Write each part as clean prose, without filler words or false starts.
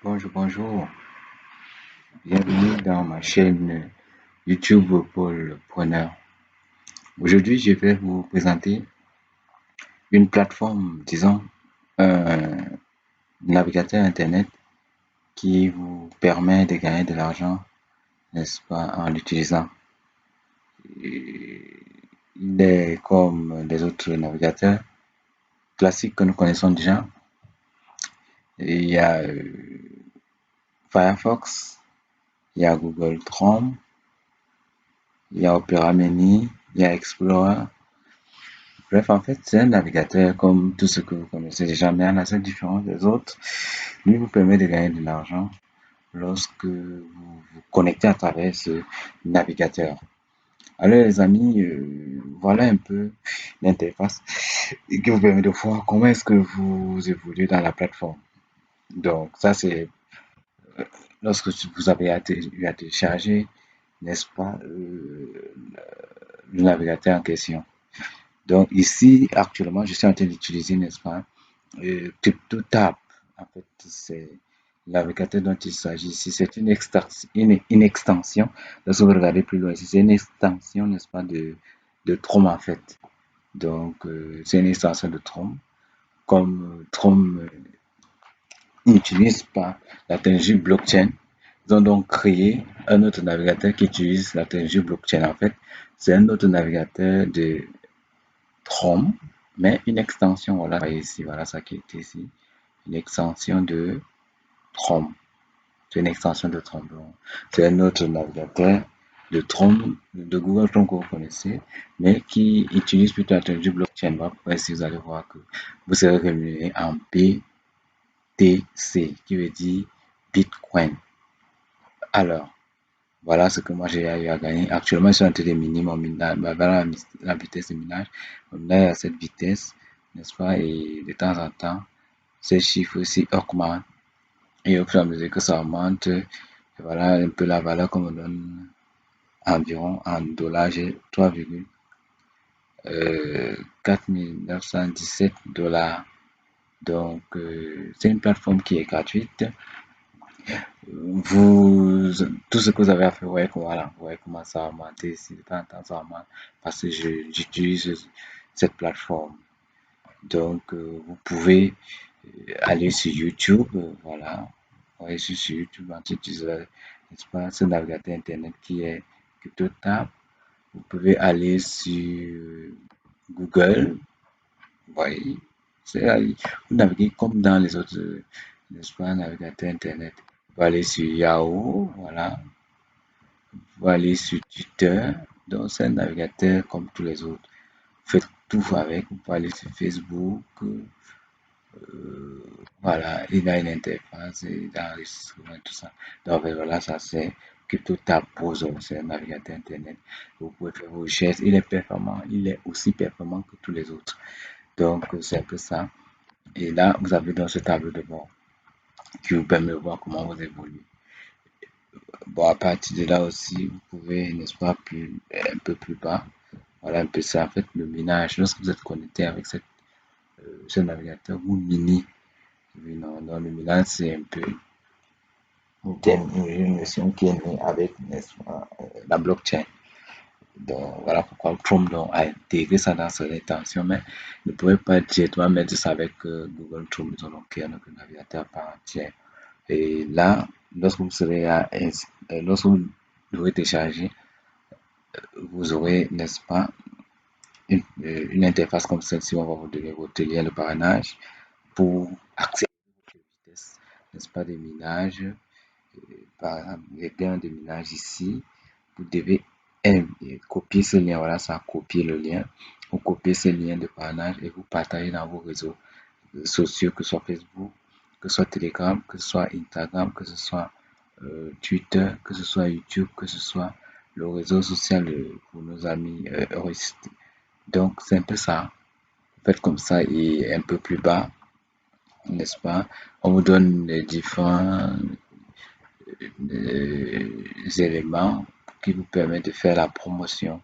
Bonjour, bonjour. Bienvenue dans ma chaîne YouTube Paul Preneur. Aujourd'hui, je vais vous présenter une plateforme, disons, un navigateur Internet qui vous permet de gagner de l'argent, n'est-ce pas, en l'utilisant. Il est comme les autres navigateurs classiques que nous connaissons déjà. Il y a Firefox, il y a Google Chrome, il y a Opera Mini, il y a Explorer. Bref, en fait, c'est un navigateur comme tout ce que vous connaissez déjà, mais en assez différent des autres. Lui vous permet de gagner de l'argent lorsque vous vous connectez à travers ce navigateur. Alors, les amis, voilà un peu l'interface qui vous permet de voir comment est-ce que vous évoluez dans la plateforme. Donc, ça, c'est lorsque vous avez eu à télécharger, n'est-ce pas, le navigateur en question. Donc ici, actuellement, je suis en train d'utiliser, n'est-ce pas, CryptoTab. En fait, c'est le navigateur dont il s'agit ici. C'est une extension. Lorsque vous regardez plus loin ici, c'est une extension, n'est-ce pas, de Chrome en fait. Donc, c'est une extension de Chrome. Comme Chrome n'utilise pas la technologie blockchain, ils ont donc créé un autre navigateur qui utilise la technologie blockchain. En fait, c'est un autre navigateur de Chrome, mais une extension, voilà, ici, voilà ça qui est ici, une extension de Chrome. C'est une extension de Chrome. C'est un autre navigateur de Chrome, de Google Chrome que vous connaissez, mais qui utilise plutôt la technologie blockchain. Voilà pourquoi ici vous allez voir que vous serez rémunéré en BTC, qui veut dire Bitcoin. Alors, voilà ce que moi j'ai eu à gagner. Actuellement, je suis en train de miner mon minage, voilà la vitesse de minage. Mon minage est à cette vitesse, n'est-ce pas? Et de temps en temps, ces chiffres aussi augmentent. Et au fur et à mesure que ça augmente, voilà un peu la valeur qu'on me donne environ en dollars. J'ai 3,4917 $. Donc, c'est une plateforme qui est gratuite. Vous, tout ce que vous avez à faire, ouais, voilà, ouais, comment ça a augmenté ici, de temps en temps, ça augmente parce que j'utilise cette plateforme. Donc, vous pouvez aller sur YouTube, voilà, ouais, sur YouTube, en utilisant, n'est-ce pas, ce navigateur Internet qui est CryptoTab. Vous pouvez aller sur Google, voyez, vous naviguez comme dans les autres, n'est-ce pas, navigateurs Internet. Vous aller sur Yahoo, voilà. Vous aller sur Twitter. Donc, c'est un navigateur comme tous les autres. Faites tout avec. Vous pouvez aller sur Facebook. Voilà, il a une interface d'enregistrement et tout ça. Donc, voilà, ça c'est CryptoTab Browser. C'est un navigateur Internet. Vous pouvez faire vos recherches. Il est performant. Il est aussi performant que tous les autres. Donc, c'est un peu ça. Et là, vous avez dans ce tableau de bord qui vous permet de voir comment vous évoluez. Bon, à partir de là aussi, vous pouvez, n'est-ce pas, un peu plus bas. Voilà un peu ça. En fait, le minage, lorsque vous êtes connecté avec ce navigateur, vous minez. Oui, non, non, le minage, c'est un peu une notion qui est née avec, n'est-ce pas, la blockchain. Donc, voilà pourquoi Chrome donc, a intégré ça dans son intention, mais ne pouvait pas directement mettre ça avec Google Chrome. Ils ont donc créé un navigateur par entière. Et là, lorsque vous serez lorsque vous devrez télécharger, vous aurez, n'est-ce pas, une interface comme celle-ci, on va vous donner votre lien de parrainage pour accéder à votre vitesse, n'est-ce pas, des minages. Par exemple, les gains de minage ici, vous devez copier ce lien, voilà, ça, copier le lien. Vous copiez ce lien de parrainage et vous partagez dans vos réseaux sociaux, que ce soit Facebook, que ce soit Telegram, que ce soit Instagram, que ce soit Twitter, que ce soit YouTube, que ce soit le réseau social pour nos amis heuristes. Donc, c'est un peu ça. Faites comme ça et un peu plus bas, n'est-ce pas? On vous donne les différents éléments qui vous permettent de faire la promotion.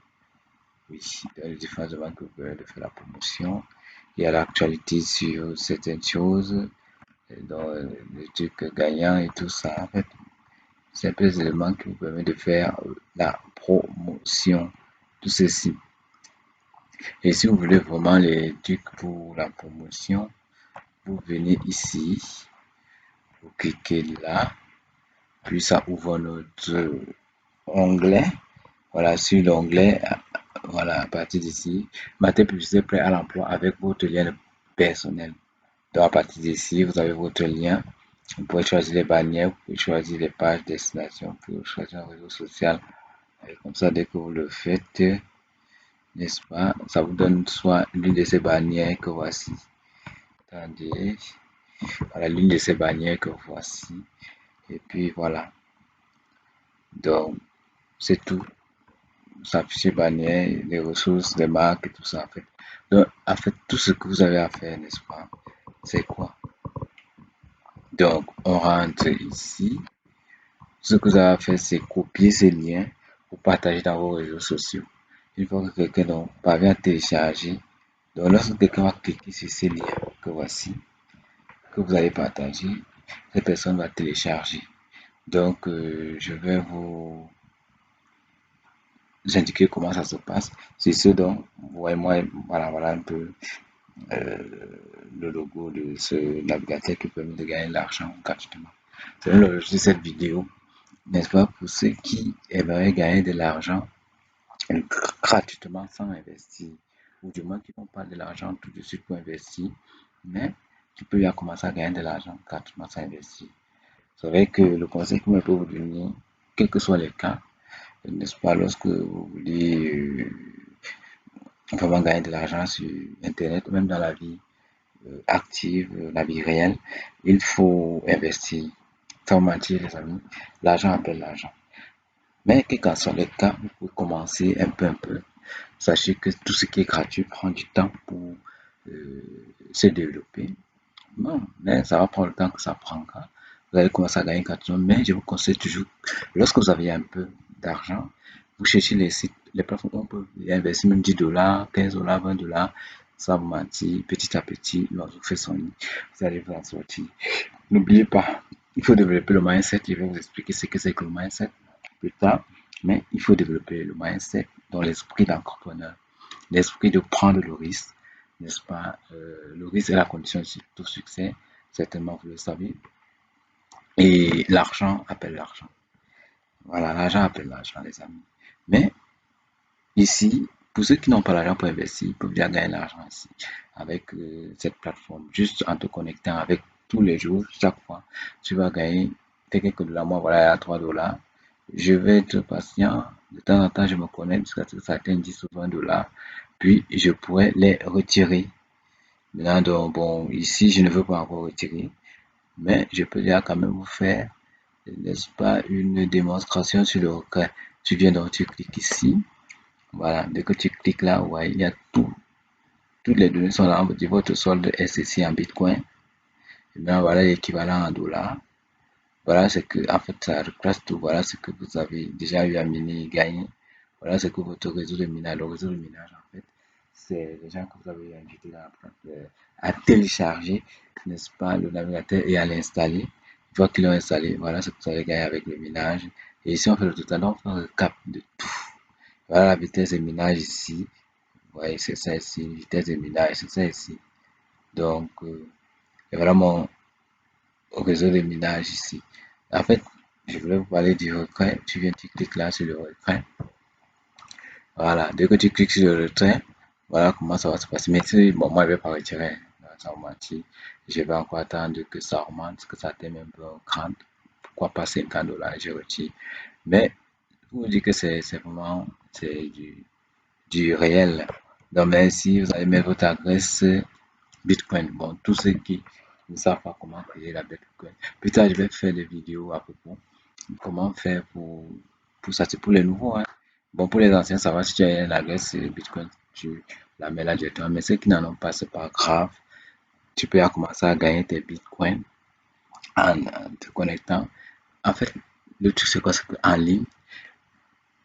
Oui, les différents éléments qui vous permettent de faire la promotion. Il y a l'actualité sur certaines choses, dans le truc gagnant et tout ça. En fait, c'est un peu les éléments qui vous permettent de faire la promotion. Tout ceci. Et si vous voulez vraiment les trucs pour la promotion, vous venez ici, vous cliquez là, puis ça ouvre notre onglet. Voilà, sur l'onglet, voilà, à partir d'ici, Matin publicité prêt à l'emploi avec votre lien personnel. Donc, à partir d'ici, vous avez votre lien. Vous pouvez choisir les bannières, vous pouvez choisir les pages destination, vous pouvez choisir un réseau social. Et comme ça, dès que vous le faites, n'est-ce pas, ça vous donne soit l'une de ces bannières que voici. Attendez, voilà l'une de ces bannières que voici. Et puis voilà. Donc, c'est tout. S'afficher bannière, les ressources, les marques et tout ça en fait. Donc, en fait, tout ce que vous avez à faire, n'est-ce pas, c'est quoi? Donc, on rentre ici. Ce que vous avez à faire, c'est copier ces liens pour partager dans vos réseaux sociaux. Une fois que quelqu'un donc parvient à télécharger, donc lorsque quelqu'un va cliquer sur ces liens que voici, que vous allez partager, cette personne va télécharger. Donc, je vais vous indiquer comment ça se passe. C'est ce dont, voyez moi, voilà un peu euh, le logo de ce navigateur qui permet de gagner de l'argent gratuitement. C'est l'objet de cette vidéo, n'est-ce pas, pour ceux qui aimeraient gagner de l'argent gratuitement sans investir, ou du moins qui n'ont pas de l'argent tout de suite pour investir, mais tu peux bien commencer à gagner de l'argent gratuitement sans investir. C'est vrai que le conseil que je peux vous donner, quels que soient les cas, n'est-ce pas, lorsque vous voulez vraiment gagner de l'argent sur Internet, même dans la vie active, la vie réelle, il faut investir. Sans mentir, les amis, l'argent appelle l'argent. Mais quel qu'en soit le cas, vous pouvez commencer un peu. Sachez que tout ce qui est gratuit prend du temps pour se développer. Non, mais ça va prendre le temps que ça prendra. Vous allez commencer à gagner gratuitement, mais je vous conseille toujours, lorsque vous avez un peu d'argent, vous cherchez les sites, les plateformes où on peut investir même 10 dollars, 15 dollars, 20 dollars, sans vous mentir, petit à petit, l'oiseau fait son nid, vous allez vous en sortir. N'oubliez pas, il faut développer le mindset, je vais vous expliquer ce que c'est que le mindset plus tard, mais il faut développer le mindset dans l'esprit d'entrepreneur, l'esprit de prendre le risque, n'est-ce pas? Le risque est la condition de tout succès, certainement vous le savez. Et l'argent appelle l'argent. Voilà, l'argent appelle l'argent, les amis. Mais ici, pour ceux qui n'ont pas l'argent pour investir, ils peuvent bien gagner l'argent ici avec cette plateforme. Juste en te connectant avec tous les jours, chaque fois, tu vas gagner quelques dollars. Moi, voilà, à 3 dollars. Je vais être patient. De temps en temps, je me connecte jusqu'à ce que ça atteigne 10 ou 20 dollars. Puis, je pourrais les retirer. Maintenant, donc, bon, ici, je ne veux pas encore retirer. Mais je peux déjà quand même vous faire, n'est-ce pas, une démonstration sur le requin. Tu viens donc, tu cliques ici. Voilà, dès que tu cliques là, ouais, il y a toutes les données sont là. On vous dit votre solde SCC en Bitcoin. Et bien, voilà l'équivalent en dollars. Voilà ce que, en fait, ça replace tout. Voilà ce que vous avez déjà eu à miner et gagner. Voilà ce que votre réseau de minage, le réseau de minage, en fait, c'est les gens que vous avez invité à télécharger, n'est-ce pas, le navigateur et à l'installer. Une fois qu'ils l'ont installé, voilà ce que vous allez gagner avec le minage. Et ici, on fait le total, on fait un recap de tout. Voilà la vitesse de minage ici. Ouais, c'est ça ici, vitesse de minage, c'est ça ici. Donc, c'est vraiment au réseau de minage ici. En fait, je voulais vous parler du retrait. Tu viens, tu cliques là sur le retrait. Voilà, dès que tu cliques sur le retrait, voilà comment ça va se passer. Mais si, bon, moi, je ne vais pas retirer, sans mentir. Je vais encore attendre que ça augmente, que ça atteigne un peu 30. Pourquoi pas 50 dollars, je retire. Mais, je vous dis que c'est vraiment, c'est du réel. Donc, même si vous allez mettre votre adresse Bitcoin, bon, tous ceux qui ne savent pas comment créer la Bitcoin. Plus tard, je vais faire des vidéos à propos. Comment faire pour ça, c'est pour les nouveaux, hein. Bon, pour les anciens, ça va si tu as une adresse Bitcoin, tu la mets là directement. Mais ceux qui n'en ont pas, c'est pas grave. Tu peux commencer à gagner tes Bitcoins en te connectant. En fait, le truc, c'est quoi? C'est qu'en ligne,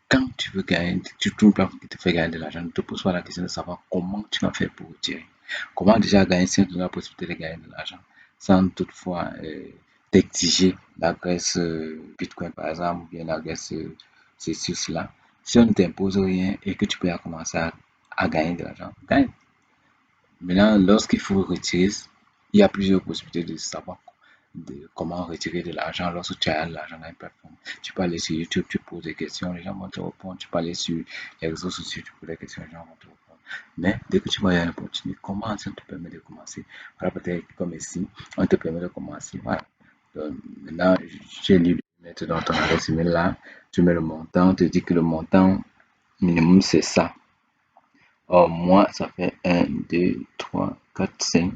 quand tu veux gagner, tu trouves une plateforme qui te fait gagner de l'argent, ne te pose pas la question de savoir comment tu vas faire pour retirer. Comment déjà gagner si on te donne la possibilité de gagner de l'argent. sans toutefois t'exiger l'adresse Bitcoin par exemple, ou bien l'adresse ceci ou cela. Si on ne t'impose rien et que tu peux commencer à gagner de l'argent, gagne. Maintenant, lorsqu'il faut retirer, il y a plusieurs possibilités de savoir comment retirer de l'argent lorsque tu as l'argent dans une plateforme. Tu peux aller sur YouTube, tu poses des questions, les gens vont te répondre. Tu peux aller sur les réseaux sociaux, tu poses des questions, les gens vont te répondre. Mais dès que tu vois une opportunité, comment ça te permet de commencer? Voilà, peut-être comme ici, on te permet de commencer. Voilà. Donc, maintenant, j'ai lu mettre dans ton adresse email là, tu mets le montant, on te dit que le montant minimum c'est ça. Or, moi, ça fait 1, 2, 3, 4, 5.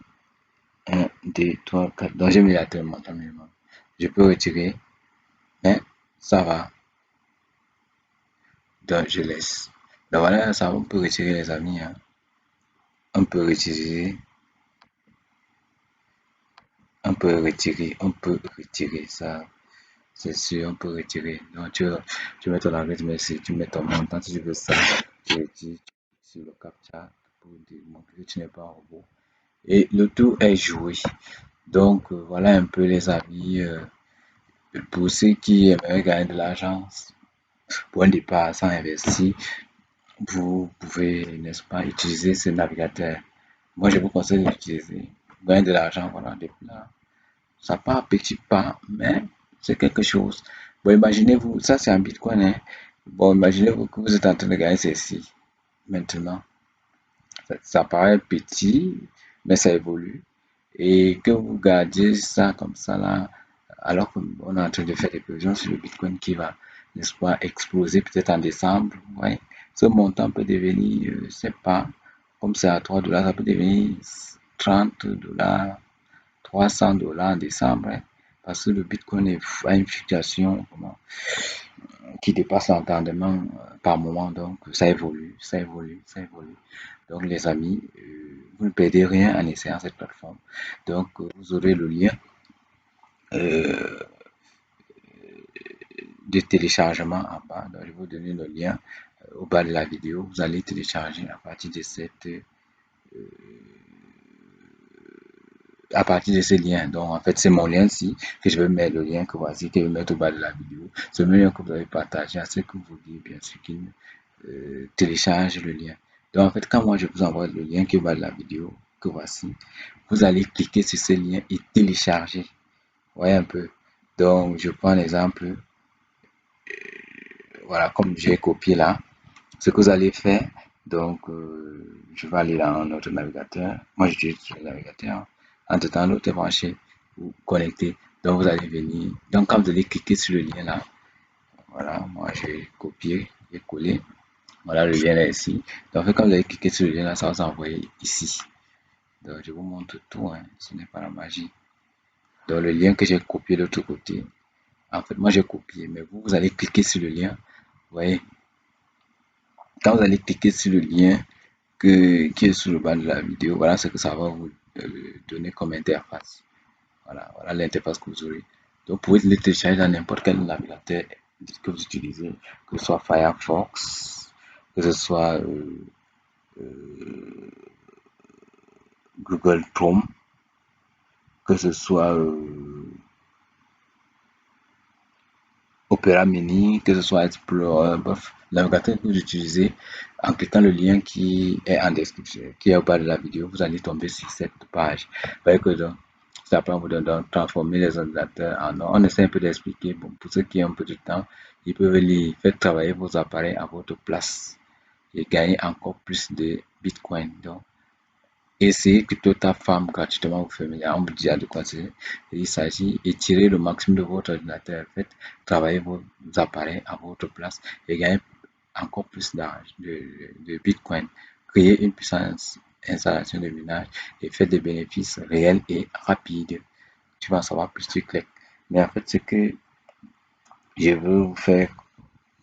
1, 2, 3, 4. Donc, j'ai mis à tel montant minimum. Je peux retirer, mais ça va. Donc, je laisse. Donc, voilà, ça, on peut retirer, les amis. Hein. On peut retirer, on peut retirer ça. C'est sûr, on peut retirer. Donc, tu mets ton adresse, mais si tu mets ton montant, si tu veux ça, tu retires sur le CAPTCHA pour montrer que tu n'es pas un robot. Et le tout est joué. Donc, voilà un peu les amis. Pour ceux qui aimeraient gagner de l'argent pour un départ sans investir, vous pouvez, n'est-ce pas, utiliser ce navigateur. Moi, je vous conseille d'utiliser. Gagner de l'argent, voilà, depuis là. Ça part à petits pas, mais c'est quelque chose. Bon, imaginez-vous, ça c'est un bitcoin, hein. Bon, imaginez-vous que vous êtes en train de gagner ceci. Maintenant, ça paraît petit, mais ça évolue. Et que vous gardiez ça comme ça là, alors qu'on est en train de faire des prévisions sur le bitcoin qui va, n'est-ce pas, exploser peut-être en décembre. Ouais. Ce montant peut devenir, je sais pas, comme c'est à 3 dollars, ça peut devenir 30 dollars, 300 dollars en décembre. Hein. Parce que le bitcoin a une fluctuation qui dépasse l'entendement par moment. Donc, ça évolue, ça évolue, ça évolue. Donc, les amis, vous ne perdez rien en essayant cette plateforme. Donc, vous aurez le lien euh, de téléchargement en bas. Donc, je vais vous donner le lien au bas de la vidéo. Vous allez télécharger à partir de ce lien. Donc, en fait, c'est mon lien-ci que je vais mettre le lien que voici, que je vais mettre au bas de la vidéo. C'est le lien que vous avez partagé à ceux que vous voulez, bien sûr, qu'ils téléchargent le lien. Donc, en fait, quand moi je vous envoie le lien qui est au bas de la vidéo, que voici, vous allez cliquer sur ce lien et télécharger. Vous voyez un peu. Donc, je prends l'exemple. Voilà, comme j'ai copié là, ce que vous allez faire, donc je vais aller dans notre navigateur. Moi, j'utilise le navigateur. Entre-temps, l'autre est branché ou connecté. Donc, vous allez venir. Donc, quand vous allez cliquer sur le lien là, voilà, moi, j'ai copié, j'ai collé. Voilà, le lien est ici. Donc, quand vous allez cliquer sur le lien là, ça va s'envoyer ici. Donc, je vous montre tout, hein. Ce n'est pas la magie. Donc, le lien que j'ai copié de l'autre côté, en fait, moi, j'ai copié, mais vous, vous allez cliquer sur le lien. Vous voyez, quand vous allez cliquer sur le lien qui est sur le bas de la vidéo, voilà ce que ça va vous donner comme interface. Voilà l'interface que vous aurez. Donc, vous pouvez le télécharger dans n'importe quel navigateur que vous utilisez, que ce soit Firefox, que ce soit Google Chrome, que ce soit Opera Mini, que ce soit Explorer, bref, le navigateur que vous utilisez, en cliquant le lien qui est en description, qui est au bas de la vidéo, vous allez tomber sur cette page. Vous voyez que donc, ça prend vous de transformer les ordinateurs en or. On essaie un peu d'expliquer, bon, pour ceux qui ont un peu de temps, ils peuvent les faire travailler vos appareils à votre place et gagner encore plus de Bitcoin. Donc, essayez plutôt ta femme gratuitement ou familiale. On vous dit à de quoi il s'agit et tirer le maximum de votre ordinateur. Faites travailler vos appareils à votre place et gagner encore plus d'argent de Bitcoin. Créez une puissance installation de minage et faites des bénéfices réels et rapides. Tu vas en savoir plus, tu cliques. Mais en fait, ce que je veux vous faire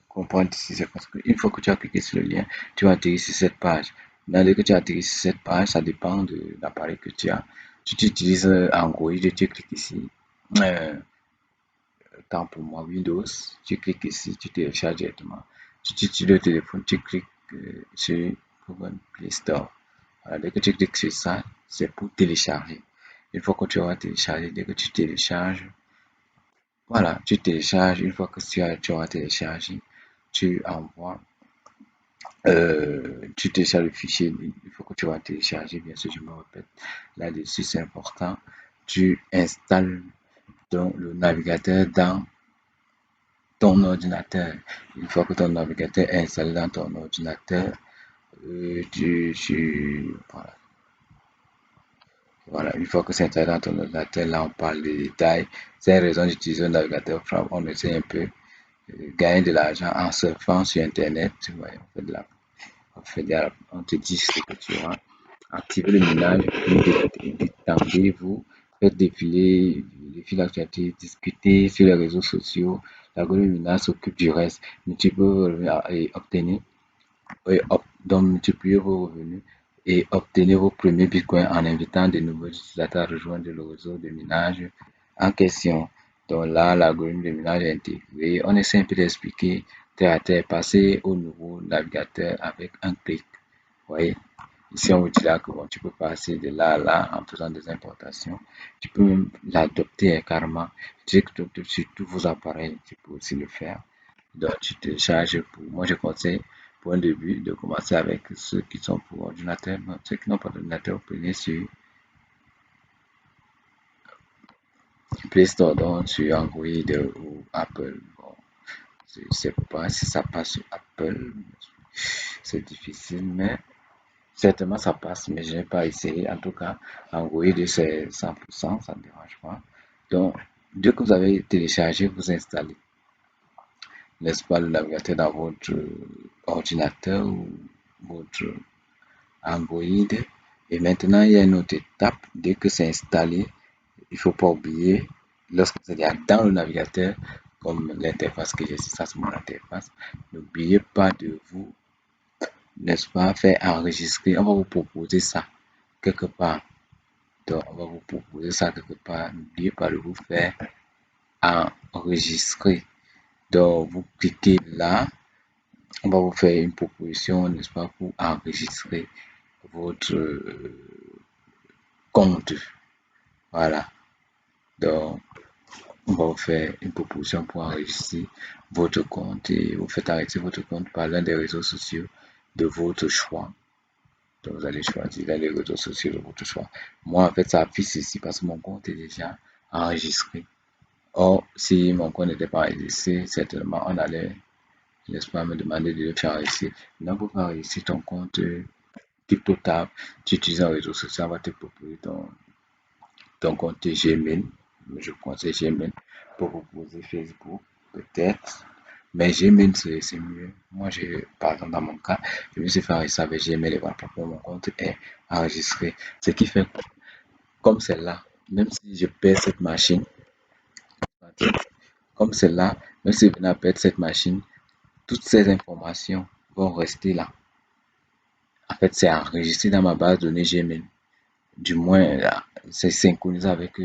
comprendre ici, c'est parce qu'une fois que tu as cliqué sur le lien, tu vas atterrir sur cette page. Dès que tu as atterri sur cette page, ça dépend de l'appareil que tu as. Si tu utilises Android, tu cliques ici. Euh, Tant pour moi, Windows, tu cliques ici, tu télécharges directement. Si tu utilises le téléphone, tu cliques sur Google Play Store. Voilà, dès que tu cliques sur ça, c'est pour télécharger. Une fois que tu auras téléchargé, dès que tu télécharges, voilà, tu télécharges. Une fois que tu auras téléchargé, tu envoies, tu télécharges le fichier. Il faut que tu vas télécharger, bien sûr, je me répète là-dessus, c'est important. Tu installes donc le navigateur dans ton ordinateur. Une fois que ton navigateur est installé dans ton ordinateur, voilà. Voilà, une fois que c'est installé dans ton ordinateur, là on parle des détails. C'est une raison d'utiliser un navigateur Chrome. On essaie un peu gagner de l'argent en surfant sur Internet. Ouais, on te dit ce que tu as. Activez le minage, puis détendez-vous, faites défiler les fils d'actualité, discutez sur les réseaux sociaux. L'algorithme minage s'occupe du reste, mais tu peux obtenir, donc multiplier vos revenus et obtenir vos premiers bitcoins en invitant de nouveaux utilisateurs à rejoindre le réseau de minage en question. Donc là, l'algorithme de minage est intégré. On essaie un peu d'expliquer terre à terre, passer au nouveau navigateur avec un clic. Vous voyez, ici on vous dit là que bon, tu peux passer de là à là en faisant des importations. Tu peux même l'adopter carrément. Tu sais que sur tous vos appareils, tu peux aussi le faire. Donc tu télécharges pour moi je conseille pour un début de commencer avec ceux qui sont pour ordinateur. Ceux qui n'ont pas d'ordinateur, prenez sur Play Store, donc sur Android ou Apple. Bon, je ne sais pas si ça passe sur Apple, c'est difficile, mais certainement ça passe, mais je n'ai pas essayé. En tout cas, Android c'est 100%, ça ne dérange pas. Donc, dès que vous avez téléchargé, vous installez, n'est-ce pas, le navigateur dans votre ordinateur ou votre Android. Et maintenant, il y a une autre étape. Dès que c'est installé, il ne faut pas oublier, lorsque vous allez dans le navigateur, comme l'interface que j'ai ici, ça c'est mon interface, n'oubliez pas de vous, n'est-ce pas, faire enregistrer. On va vous proposer ça quelque part. Donc, on va vous proposer ça quelque part. N'oubliez pas de vous faire enregistrer. Donc, vous cliquez là. On va vous faire une proposition, n'est-ce pas, pour enregistrer votre compte. Voilà. Donc, on va vous faire une proposition pour enregistrer votre compte et vous faites enregistrer votre compte par l'un des réseaux sociaux de votre choix. Donc, vous allez choisir là les réseaux sociaux de votre choix. Moi, en fait, ça affiche ici parce que mon compte est déjà enregistré. Or, si mon compte n'était pas enregistré, certainement, on allait, n'est-ce pas, me demander de le faire enregistrer. Maintenant, pour faire enregistrer ton compte TikTok, tu utilises un réseau social, on va te proposer ton compte Gmail. Je conseille Gmail pour proposer Facebook, peut-être. Mais Gmail, c'est mieux. Moi, par exemple, dans mon cas, je me suis fait enregistrer avec Gmail et voilà pourquoi mon compte est enregistré. Ce qui fait, comme c'est là, même si je perds cette machine, comme c'est là, même si je venais à perdre cette machine, toutes ces informations vont rester là. En fait, c'est enregistré dans ma base de données Gmail. Du moins, là, c'est synchronisé avec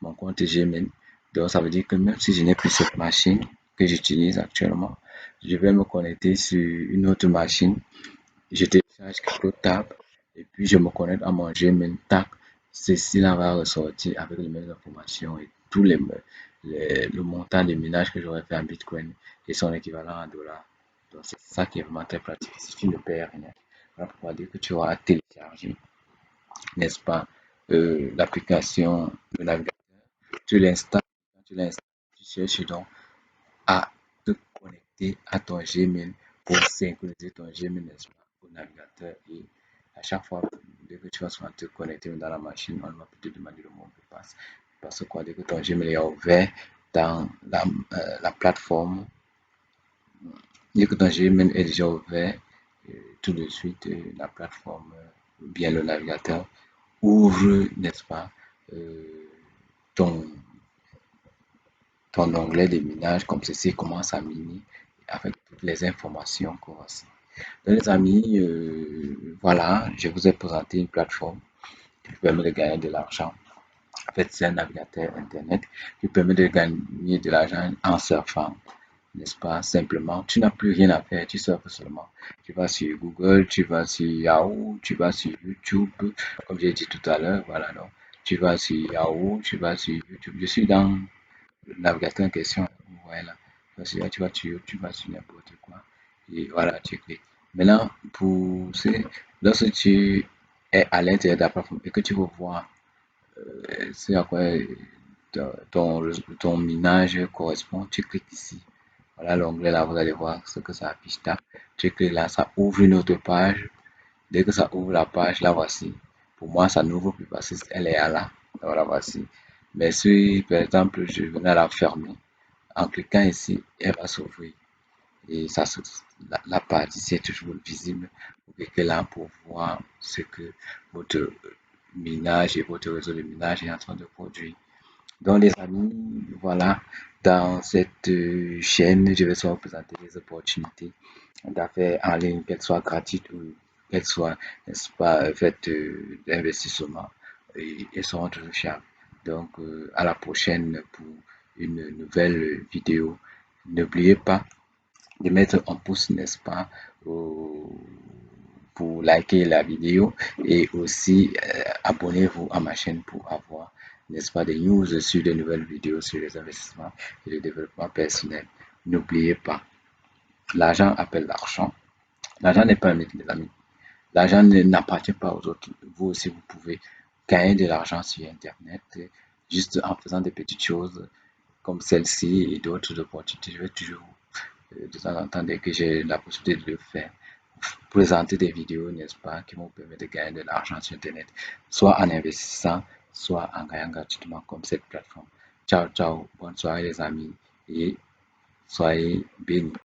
mon compte Gmail. Donc, ça veut dire que même si je n'ai plus cette machine que j'utilise actuellement, je vais me connecter sur une autre machine. Je télécharge quelques tabs et puis je me connecte à mon Gmail. Tac, ceci-là va ressortir avec les mêmes informations et le montant de minage que j'aurais fait en Bitcoin et son équivalent en dollars. Donc, c'est ça qui est vraiment très pratique si tu ne perds rien. Voilà pourquoi dire que tu auras téléchargé, n'est-ce pas, l'application de navigateur. Tu l'installes, quand tu l'installes, tu cherches donc à te connecter à ton Gmail pour synchroniser ton Gmail, n'est-ce pas, au navigateur. Et à chaque fois, dès que tu vas souvent te connecter dans la machine, on va te demander le mot de passe. Parce que quoi, dès que ton Gmail est ouvert dans la plateforme, dès que ton Gmail est déjà ouvert, tout de suite, la plateforme, bien le navigateur, ouvre, n'est-ce pas, euh, ton, ton onglet de minage comme ceci commence à miner avec toutes les informations qu'on va. Donc, les amis, voilà, je vous ai présenté une plateforme qui permet de gagner de l'argent. En fait, c'est un navigateur Internet qui permet de gagner de l'argent en surfant, n'est-ce pas? Simplement, tu n'as plus rien à faire, tu surfes seulement. Tu vas sur Google, tu vas sur Yahoo, tu vas sur YouTube, comme j'ai dit tout à l'heure, voilà. Donc, Tu vas sur Yahoo, tu vas sur YouTube. Je suis dans le navigateur en question. Voilà. Tu vas sur YouTube, tu vas sur n'importe quoi. Et voilà, tu cliques. Maintenant, lorsque tu es à l'intérieur de la plateforme et que tu veux voir c'est à quoi ton minage correspond, tu cliques ici. Voilà l'onglet là, vous allez voir ce que ça affiche là. Tu cliques là, ça ouvre une autre page. Dès que ça ouvre la page, la voici. Pour moi, ça n'ouvre plus parce qu'elle est là. Voilà, voici. Mais si, par exemple, je venais à la fermer, en cliquant ici, elle va s'ouvrir. Et ça, la partie ici est toujours visible. Vous cliquez là pour voir ce que votre minage et votre réseau de minage est en train de produire. Donc, les amis, voilà, dans cette chaîne, je vais vous présenter les opportunités d'affaires en ligne, qu'elles soient gratuites ou qu'elles soient, n'est-ce pas, faites d'investissement. Et elles seront toujours fiables. Donc, à la prochaine pour une nouvelle vidéo. N'oubliez pas de mettre un pouce, n'est-ce pas, pour liker la vidéo et aussi abonnez-vous à ma chaîne pour avoir, n'est-ce pas, des news sur de nouvelles vidéos sur les investissements et le développement personnel. N'oubliez pas, l'argent appelle l'argent. L'argent n'est pas un mythe, les amis. L'argent n'appartient pas aux autres. Vous aussi, vous pouvez gagner de l'argent sur Internet juste en faisant des petites choses comme celle-ci et d'autres opportunités. Je vais toujours de temps en temps, dès que j'ai la possibilité de le faire, présenter des vidéos, n'est-ce pas, qui vont permettre de gagner de l'argent sur Internet, soit en investissant, soit en gagnant gratuitement comme cette plateforme. Ciao, ciao, bonne soirée les amis et soyez bénis.